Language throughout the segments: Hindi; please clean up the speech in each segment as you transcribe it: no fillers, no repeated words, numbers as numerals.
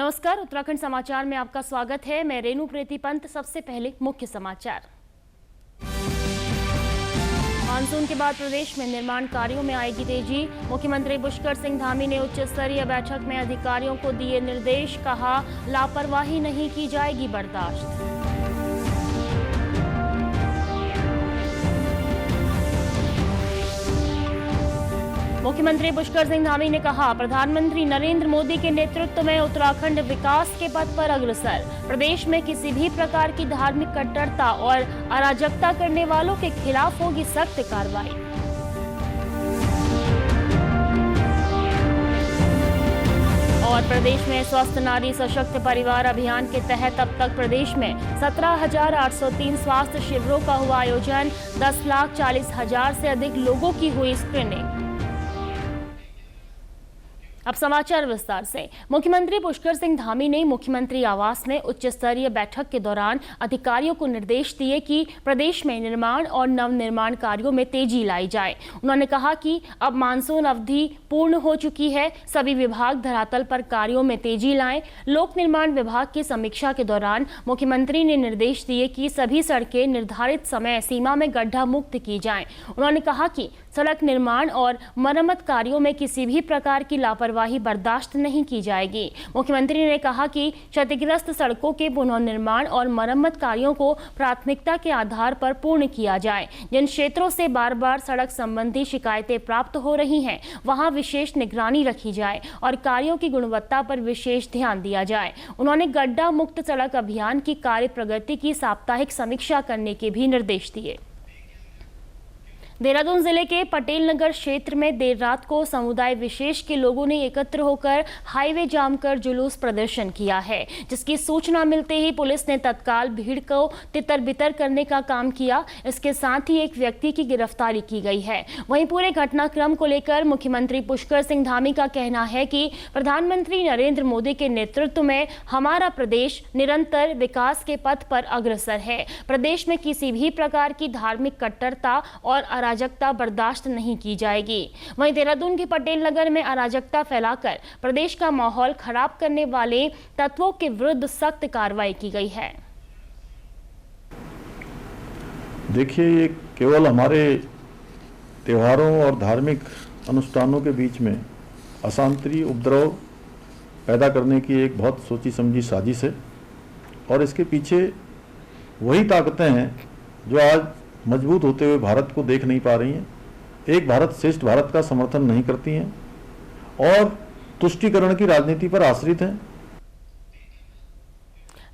नमस्कार, उत्तराखंड समाचार में आपका स्वागत है। मैं रेणु प्रीति पंत। सबसे पहले मुख्य समाचार। मानसून के बाद प्रदेश में निर्माण कार्यों में आएगी तेजी। मुख्यमंत्री पुष्कर सिंह धामी ने उच्च स्तरीय बैठक में अधिकारियों को दिए निर्देश, कहा लापरवाही नहीं की जाएगी बर्दाश्त। मुख्यमंत्री पुष्कर सिंह धामी ने कहा प्रधानमंत्री नरेंद्र मोदी के नेतृत्व में उत्तराखंड विकास के पथ पर अग्रसर। प्रदेश में किसी भी प्रकार की धार्मिक कट्टरता और अराजकता करने वालों के खिलाफ होगी सख्त कार्रवाई। और प्रदेश में स्वस्थ नारी सशक्त परिवार अभियान के तहत अब तक प्रदेश में 17,803 स्वास्थ्य शिविरों का हुआ आयोजन। 10,40,000 से अधिक लोगों की हुई स्क्रीनिंग। अब समाचार विस्तार से। मुख्यमंत्री पुष्कर सिंह धामी ने मुख्यमंत्री आवास में उच्च स्तरीय बैठक के दौरान अधिकारियों को निर्देश दिए कि प्रदेश में निर्माण और नवनिर्माण कार्यों में तेजी लाई जाए। उन्होंने कहा कि अब मानसून अवधि पूर्ण हो चुकी है, सभी विभाग धरातल पर कार्यों में तेजी लाएं। लोक निर्माण विभाग की समीक्षा के दौरान मुख्यमंत्री ने निर्देश दिए कि सभी सड़कें निर्धारित समय सीमा में गड्ढा मुक्त की जाएं। उन्होंने कहा कि सड़क निर्माण और मरम्मत कार्यों में किसी भी प्रकार की लापरवाही बर्दाश्त नहीं की जाएगी। मुख्यमंत्री ने कहा कि क्षतिग्रस्त सड़कों के पुनर्निर्माण और मरम्मत कार्यों को प्राथमिकता के आधार पर पूर्ण किया जाए। जिन क्षेत्रों से बार बार सड़क संबंधी शिकायतें प्राप्त हो रही हैं, वहां विशेष निगरानी रखी जाए और कार्यों की गुणवत्ता पर विशेष ध्यान दिया जाए। उन्होंने गड्ढा मुक्त सड़क अभियान की कार्य प्रगति की साप्ताहिक समीक्षा करने के भी निर्देश दिए। देहरादून जिले के पटेल नगर क्षेत्र में देर रात को समुदाय विशेष के लोगों ने एकत्र होकर हाईवे जाम कर जुलूस प्रदर्शन किया है, जिसकी सूचना मिलते ही पुलिस ने तत्काल भीड़ को तितर-बितर करने का काम किया। इसके साथ ही एक व्यक्ति की गिरफ्तारी की गई है। वहीं पूरे घटनाक्रम को लेकर मुख्यमंत्री पुष्कर सिंह धामी का कहना है कि प्रधानमंत्री नरेंद्र मोदी के नेतृत्व में हमारा प्रदेश निरंतर विकास के पथ पर अग्रसर है। प्रदेश में किसी भी प्रकार की धार्मिक कट्टरता और अराजकता बर्दाश्त नहीं की जाएगी। वहीं देहरादून के पटेल नगर में अराजकता फैलाकर प्रदेश का माहौल खराब करने वाले तत्वों के विरुद्ध सख्त कार्रवाई की गई है। देखिए, ये केवल हमारे त्योहारों और धार्मिक अनुष्ठानों के बीच में अशांति उपद्रव पैदा करने की एक बहुत सोची समझी साजिश है और इसके पीछे वही ताकतें हैं जो आज मजबूत होते हुए भारत को देख नहीं पा रही हैं, एक भारत श्रेष्ठ भारत का समर्थन नहीं करती हैं और तुष्टीकरण की राजनीति पर आश्रित हैं।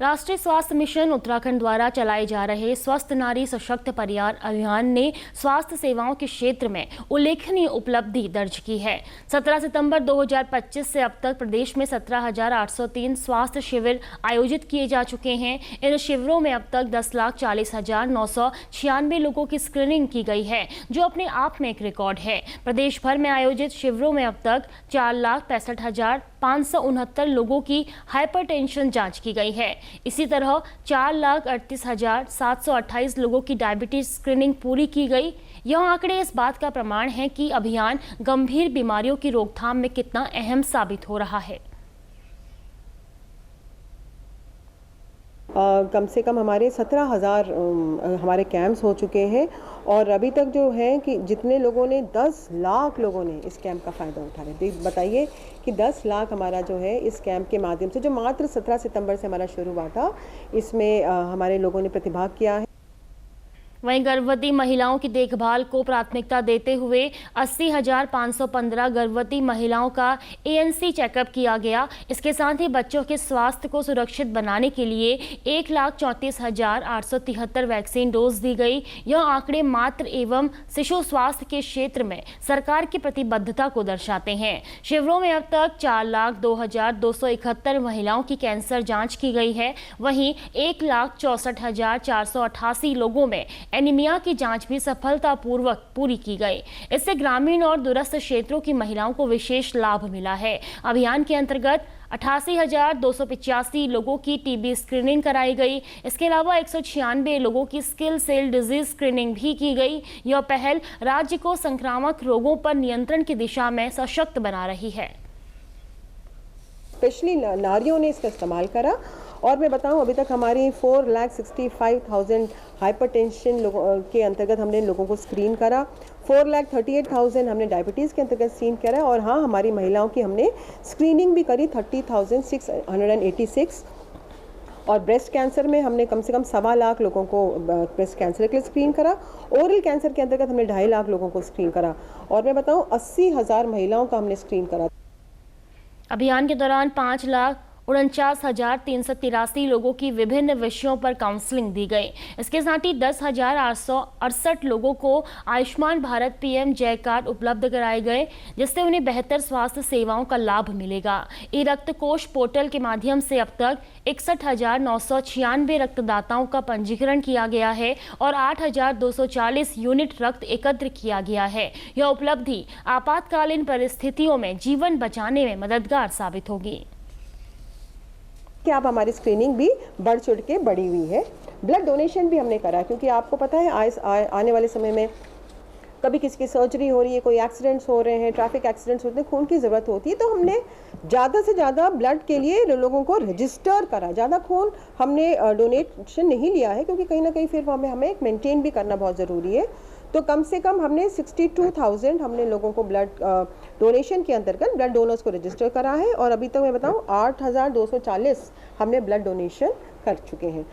राष्ट्रीय स्वास्थ्य मिशन उत्तराखंड द्वारा चलाए जा रहे स्वस्थ नारी सशक्त परिवार अभियान ने स्वास्थ्य सेवाओं के क्षेत्र में उल्लेखनीय उपलब्धि दर्ज की है। 17 सितंबर 2025 से अब तक प्रदेश में 17,803 स्वास्थ्य शिविर आयोजित किए जा चुके हैं। इन शिविरों में अब तक 10,40,996 लोगों की स्क्रीनिंग की गई है, जो अपने आप में एक रिकॉर्ड है। प्रदेश भर में आयोजित शिविरों में अब तक 4,65,569 लोगों की हाइपरटेंशन जांच की गई है। इसी तरह 4,38,728 लोगों की डायबिटीज स्क्रीनिंग पूरी की गई। यह आंकड़े इस बात का प्रमाण है कि अभियान गंभीर बीमारियों की रोकथाम में कितना अहम साबित हो रहा है। कम से कम हमारे 17,000 हमारे कैंप्स हो चुके हैं और अभी तक जो है कि जितने लोगों ने 10 लाख लोगों ने इस कैंप का फ़ायदा उठा है। बताइए कि 10 लाख हमारा जो है इस कैंप के माध्यम से, जो मात्र 17 सितंबर से हमारा शुरू हुआ था, इसमें हमारे लोगों ने प्रतिभाग किया है। वहीं गर्भवती महिलाओं की देखभाल को प्राथमिकता देते हुए 80,515 गर्भवती महिलाओं का ANC चेकअप किया गया। इसके साथ ही बच्चों के स्वास्थ्य को सुरक्षित बनाने के लिए 1,34,873 वैक्सीन डोज दी गई। यह आंकड़े मातृ एवं शिशु स्वास्थ्य के क्षेत्र में सरकार की प्रतिबद्धता को दर्शाते हैं। शिविरों में अब तक 4,02,271 महिलाओं की कैंसर जाँच की गई है। वहीं 1,64,488 लोगों में एनीमिया की जांच भी सफलतापूर्वक पूरी की गई। इससे ग्रामीण और दूरस्थ क्षेत्रों की महिलाओं को विशेष लाभ मिला है। अभियान के अंतर्गत 88,285 लोगों की टीबी स्क्रीनिंग कराई गई। इसके अलावा 196 लोगों की स्किल सेल डिजीज स्क्रीनिंग भी की गई। यह पहल राज्य को संक्रामक रोगों पर नियंत्रण की दिशा में सशक्त बना रही है। स्पेशली नारियों ने इसका इस्तेमाल करा। और मैं बताऊं, अभी तक हमारी 4,65,000 हाइपरटेंशन लोगों के अंतर्गत हमने लोगों को स्क्रीन करा, 4,38,000 हमने डायबिटीज़ के अंतर्गत स्क्रीन करा, और हाँ, हमारी महिलाओं की हमने स्क्रीनिंग भी करी 30,686। और ब्रेस्ट कैंसर में हमने कम से कम 1.25 लाख लोगों को ब्रेस्ट कैंसर के लिए स्क्रीन करा। ओरल कैंसर के अंतर्गत हमने 2.5 लाख लोगों को स्क्रीन करा। और मैं बताऊं, 80,000 महिलाओं का हमने स्क्रीन करा। अभियान के दौरान 5,49,383 लोगों की विभिन्न विषयों पर काउंसलिंग दी गई। इसके साथ ही 10,868 लोगों को आयुष्मान भारत PM जय कार्ड उपलब्ध कराए गए, जिससे उन्हें बेहतर स्वास्थ्य सेवाओं का लाभ मिलेगा। ई रक्त कोष पोर्टल के माध्यम से अब तक 61,996 रक्तदाताओं का पंजीकरण किया गया है और 8,240 यूनिट रक्त एकत्र किया गया है। यह उपलब्धि आपातकालीन परिस्थितियों में जीवन बचाने में मददगार साबित होगी। कि आप हमारी स्क्रीनिंग भी बढ़ चढ़ के बढ़ी हुई है। ब्लड डोनेशन भी हमने करा, क्योंकि आपको पता है आने वाले समय में कभी किसी की सर्जरी हो रही है, कोई एक्सीडेंट्स हो रहे हैं, ट्रैफिक एक्सीडेंट्स होते हैं, खून की ज़रूरत होती है, तो हमने ज़्यादा से ज़्यादा ब्लड के लिए लोगों को रजिस्टर करा। ज़्यादा खून हमने डोनेशन नहीं लिया है, क्योंकि कहीं ना कहीं फिर हमें मेंटेन भी करना बहुत ज़रूरी है। तो कम से कम हमने 62,000 हमने लोगों को ब्लड डोनेशन के अंतर्गत ब्लड डोनर्स को रजिस्टर करा है, और अभी तक मैं बताऊं 8,240 हमने ब्लड डोनेशन कर चुके हैं।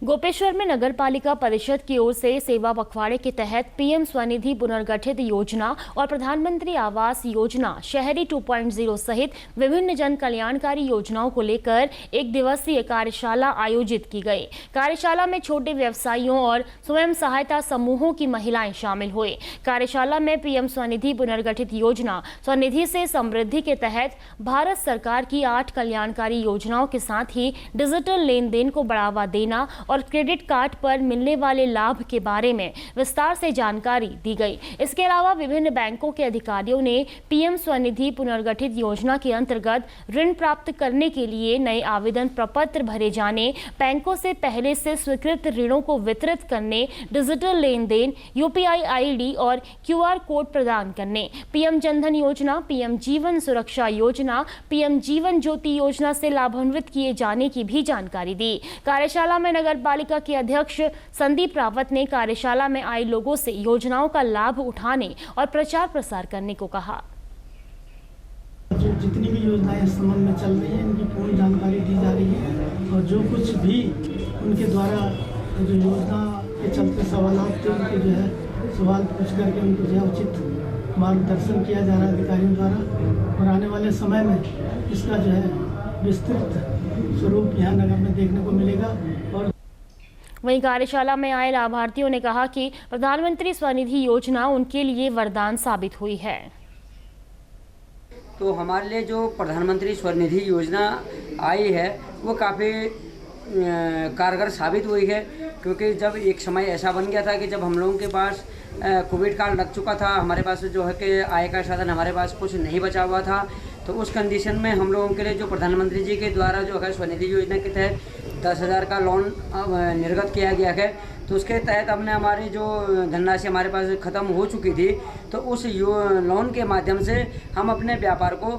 गोपेश्वर में नगर पालिका परिषद की ओर से सेवा पखवाड़े के तहत PM स्वनिधि पुनर्गठित योजना और प्रधानमंत्री आवास योजना शहरी 2.0 सहित विभिन्न जन कल्याणकारी योजनाओं को लेकर एक दिवसीय कार्यशाला आयोजित की गई। कार्यशाला में छोटे व्यवसायियों और स्वयं सहायता समूहों की महिलाएं शामिल हुई। कार्यशाला में PM स्वनिधि पुनर्गठित योजना स्वनिधि से समृद्धि के तहत भारत सरकार की 8 कल्याणकारी योजनाओं के साथ ही डिजिटल लेन देन को बढ़ावा देना और क्रेडिट कार्ड पर मिलने वाले लाभ के बारे में विस्तार से जानकारी दी गई। इसके अलावा विभिन्न बैंकों के अधिकारियों ने PM स्वनिधि पुनर्गठित योजना के अंतर्गत ऋण प्राप्त करने के लिए नए आवेदन प्रपत्र भरे जाने, बैंकों से पहले से स्वीकृत ऋणों को वितरित करने, डिजिटल लेन देन, UPI ID और QR कोड प्रदान करने, PM जनधन योजना, PM जीवन सुरक्षा योजना, PM जीवन ज्योति योजना से लाभान्वित किए जाने की भी जानकारी दी। कार्यशाला में नगर पालिका के अध्यक्ष संदीप रावत ने कार्यशाला में आए लोगों से योजनाओं का लाभ उठाने और प्रचार प्रसार करने को कहा। जो जितनी भी योजनाएं इस संबंध में चल रही हैं, इनकी पूर्ण जानकारी दी जा रही है, और जो कुछ भी उनके द्वारा जो योजना के चलते सवाल थे, उनके जो है सवाल पूछ करके उनको जो है उचित मार्गदर्शन किया जा रहा है अधिकारियों द्वारा, और आने वाले समय में इसका जो है विस्तृत स्वरूप यहाँ नगर में देखने को मिलेगा। और वहीं कार्यशाला में आए लाभार्थियों ने कहा कि प्रधानमंत्री स्वनिधि योजना उनके लिए वरदान साबित हुई है। तो हमारे लिए जो प्रधानमंत्री स्वनिधि योजना आई है वो काफ़ी कारगर साबित हुई है, क्योंकि जब एक समय ऐसा बन गया था कि जब हम लोगों के पास कोविड काल लग चुका था, हमारे पास जो है कि आय का साधन हमारे पास कुछ नहीं बचा हुआ था, तो उस कंडीशन में हम लोगों के लिए जो प्रधानमंत्री जी के द्वारा जो है स्वनिधि योजना के तहत 10,000 का लोन निर्गत किया गया है। तो उसके तहत हमने हमारी जो धनराशि हमारे पास ख़त्म हो चुकी थी, तो उस लोन के माध्यम से हम अपने व्यापार को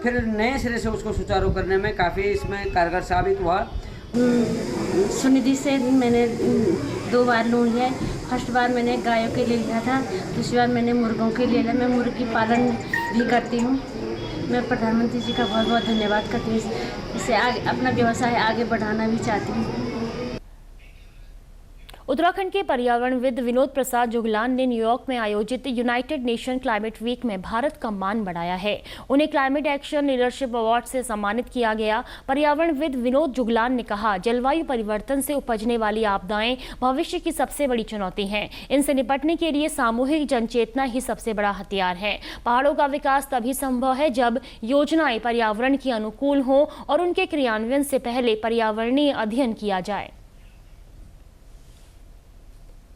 फिर नए सिरे से उसको सुचारू करने में काफ़ी इसमें कारगर साबित हुआ। स्वनिधि से मैंने 2 बार लोन लिया। फर्स्ट बार मैंने गायों के लिए लिया था, दूसरी बार मैंने मुर्गों के लिए लिया। मैं मुर्गी पालन भी करती हूँ। मैं प्रधानमंत्री जी का बहुत बहुत धन्यवाद करती हूँ। इससे आगे अपना व्यवसाय आगे बढ़ाना भी चाहती हूँ। उत्तराखंड के पर्यावरणविद विनोद प्रसाद जुगलान ने न्यूयॉर्क में आयोजित यूनाइटेड नेशन क्लाइमेट वीक में भारत का मान बढ़ाया है। उन्हें क्लाइमेट एक्शन लीडरशिप अवार्ड से सम्मानित किया गया। पर्यावरणविद विनोद जुगलान ने कहा, जलवायु परिवर्तन से उपजने वाली आपदाएं भविष्य की सबसे बड़ी चुनौती हैं। इनसे निपटने के लिए सामूहिक जनचेतना ही सबसे बड़ा हथियार है। पहाड़ों का विकास तभी संभव है जब योजनाएं पर्यावरण के अनुकूल हों और उनके क्रियान्वयन से पहले पर्यावरणीय अध्ययन किया जाए।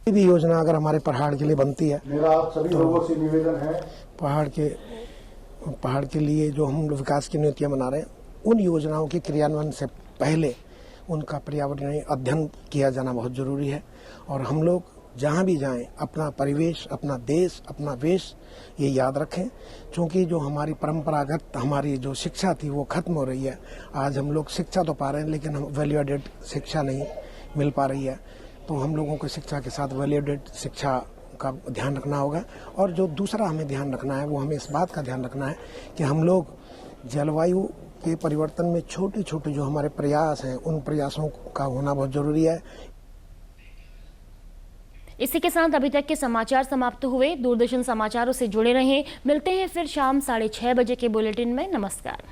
भी योजना अगर हमारे पहाड़ के लिए बनती है, मेरा आप सभी लोगों से निवेदन है, पहाड़ के लिए जो हम विकास की नीतियां बना रहे हैं, उन योजनाओं के क्रियान्वयन से पहले उनका पर्यावरणीय अध्ययन किया जाना बहुत जरूरी है। और हम लोग जहाँ भी जाएं अपना परिवेश, अपना देश, अपना वेश ये याद रखें, क्योंकि जो हमारी परंपरागत हमारी जो शिक्षा थी वो खत्म हो रही है। आज हम लोग शिक्षा तो पा रहे हैं लेकिन हम वैल्यू एडेड शिक्षा नहीं मिल पा रही है, तो हम लोगों को शिक्षा के साथ वैल्यू एडेड शिक्षा का ध्यान रखना होगा। और जो दूसरा हमें ध्यान रखना है वो हमें इस बात का ध्यान रखना है कि हम लोग जलवायु के परिवर्तन में छोटे छोटे जो हमारे प्रयास हैं उन प्रयासों का होना बहुत जरूरी है। इसी के साथ अभी तक के समाचार समाप्त हुए। दूरदर्शन समाचारों से जुड़े रहें। मिलते हैं फिर शाम 6:30 बजे के बुलेटिन में। नमस्कार।